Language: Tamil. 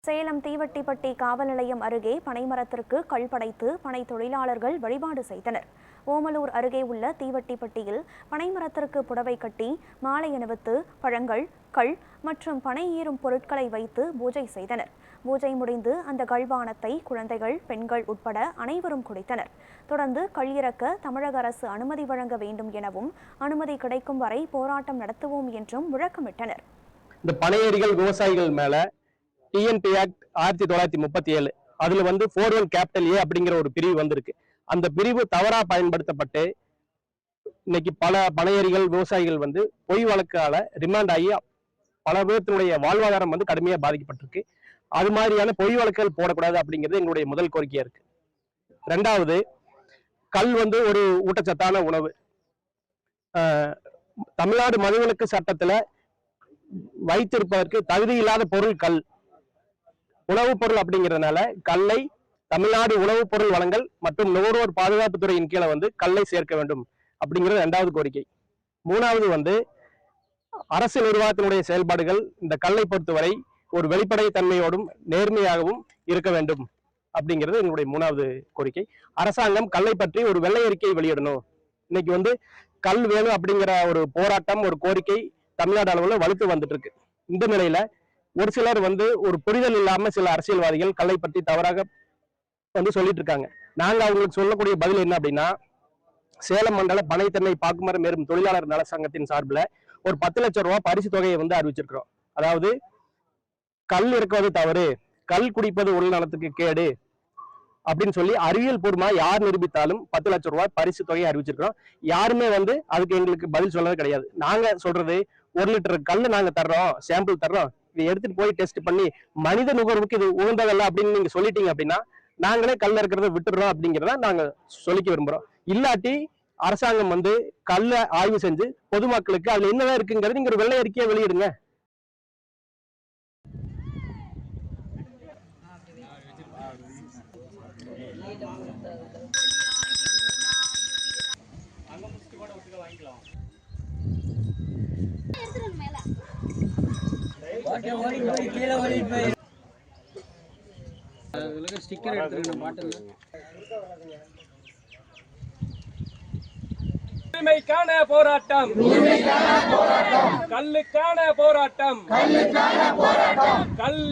சேலம் தீவட்டிப்பட்டி காவல் நிலையம் அருகே பனைமரத்திற்கு கல் படைத்து பனை தொழிலாளர்கள் வழிபாடு செய்தனர். ஓமலூர் அருகே உள்ள தீவட்டிப்பட்டியில் பனைமரத்திற்கு புடவை கட்டி மாலை அணிவித்து பழங்கள், கள் மற்றும் பனை ஈரும் பொருட்களை வைத்து பூஜை செய்தனர். பூஜை முடிந்து அந்த கல்பானத்தை குழந்தைகள், பெண்கள் உட்பட அனைவரும் குடித்தனர். தொடர்ந்து கள் இறக்க தமிழக அரசு அனுமதி வழங்க வேண்டும் எனவும் அனுமதி கிடைக்கும் வரை போராட்டம் நடத்துவோம் என்றும் முழக்கமிட்டனர். இந்த பனையேரிகள் விவசாயிகள் மேல டிஎன்பி ஆக்ட் 1937 அதுல 41 கேபிட்டல் ஏ அப்படிங்கிற ஒரு பிரிவு வந்திருக்கு. அந்த பிரிவு தவறா பயன்படுத்தப்பட்டு இன்னைக்கு பல பனையேரிகள் விவசாயிகள் பொய் வழக்கால ரிமாண்ட் ஆகி பல பேர்த்தினுடைய வாழ்வாதாரம் கடுமையா பாதிக்கப்பட்டிருக்கு. அது மாதிரியான பொய் வழக்குகள் போடக்கூடாது அப்படிங்கிறது எங்களுடைய முதல் கோரிக்கையா இருக்கு. ரெண்டாவது, கல் ஒரு ஊட்டச்சத்தான உணவு. தமிழ்நாடு மதுவிலக்கு சட்டத்துல வைத்திருப்பதற்கு தகுதி இல்லாத பொருள் கல். உணவுப் பொருள் அப்படிங்கிறதுனால கல்லை தமிழ்நாடு உணவுப் பொருள் வழங்கல் மற்றும் நுகர்வோர் பாதுகாப்பு துறையின் கீழே கல்லை சேர்க்க வேண்டும் அப்படிங்கிறது இரண்டாவது கோரிக்கை. மூணாவது, அரசு நிர்வாகத்தினுடைய செயல்பாடுகள் இந்த கல்லை பொறுத்தவரை ஒரு வெளிப்படை தன்மையோடும் நேர்மையாகவும் இருக்க வேண்டும் அப்படிங்கிறது எங்களுடைய மூணாவது கோரிக்கை. அரசாங்கம் கல்லை பற்றி ஒரு வெள்ளை அறிக்கை வெளியிடணும். இன்னைக்கு கல் வேணும் அப்படிங்கிற ஒரு போராட்டம், ஒரு கோரிக்கை தமிழ்நாடு அளவில் வலுத்து வந்துட்டு இருக்கு. இந்த நிலையில ஒரு சிலர் ஒரு புரிதல் இல்லாம சில அரசியல்வாதிகள் கல்லை பற்றி தவறாக சொல்லிட்டு இருக்காங்க. நாங்க அவங்களுக்கு சொல்லக்கூடிய பதில் என்ன அப்படின்னா, சேலம் மண்டல பனை தென்னை பாக்குமரம் மேலும் தொழிலாளர் நல சங்கத்தின் சார்பில் ஒரு 10 லட்சம் ரூபாய் பரிசு தொகையை அறிவிச்சிருக்கிறோம். அதாவது கல் இருக்குவது தவறு, கல் குடிப்பது உடல் நலத்துக்கு கேடு அப்படின்னு சொல்லி அறிவியல் பூர்வமா யார் நிரூபித்தாலும் 10 லட்சம் ரூபாய் பரிசு தொகையை அறிவிச்சிருக்கிறோம். யாருமே அதுக்கு எங்களுக்கு பதில் சொல்றது கிடையாது. நாங்க சொல்றது 1 லிட்டர் கல் நாங்க தர்றோம், சாம்பிள் தர்றோம், இதை எடுத்துட்டு போய் டெஸ்ட் பண்ணி மனித நுகர்வுக்கு இது உகந்ததல்ல அப்படின்னு நீங்க சொல்லிட்டீங்க அப்படின்னா நாங்களே கல்ல இருக்கிறத விட்டுறோம் அப்படிங்கிறத நாங்க சொல்லிக்க விரும்புறோம். இல்லாட்டி அரசாங்கம் கல்ல ஆய்வு செஞ்சு பொதுமக்களுக்கு அதுல என்னதான் இருக்குங்கிறது நீங்க ஒரு வெள்ளை அறிக்கையை வெளியிடுங்க. ஸ்டிக்கர் எடுத்துருங்க பாட்டில். உரிமைக்கான போராட்டம், கல்லுக்கான போராட்டம், கல்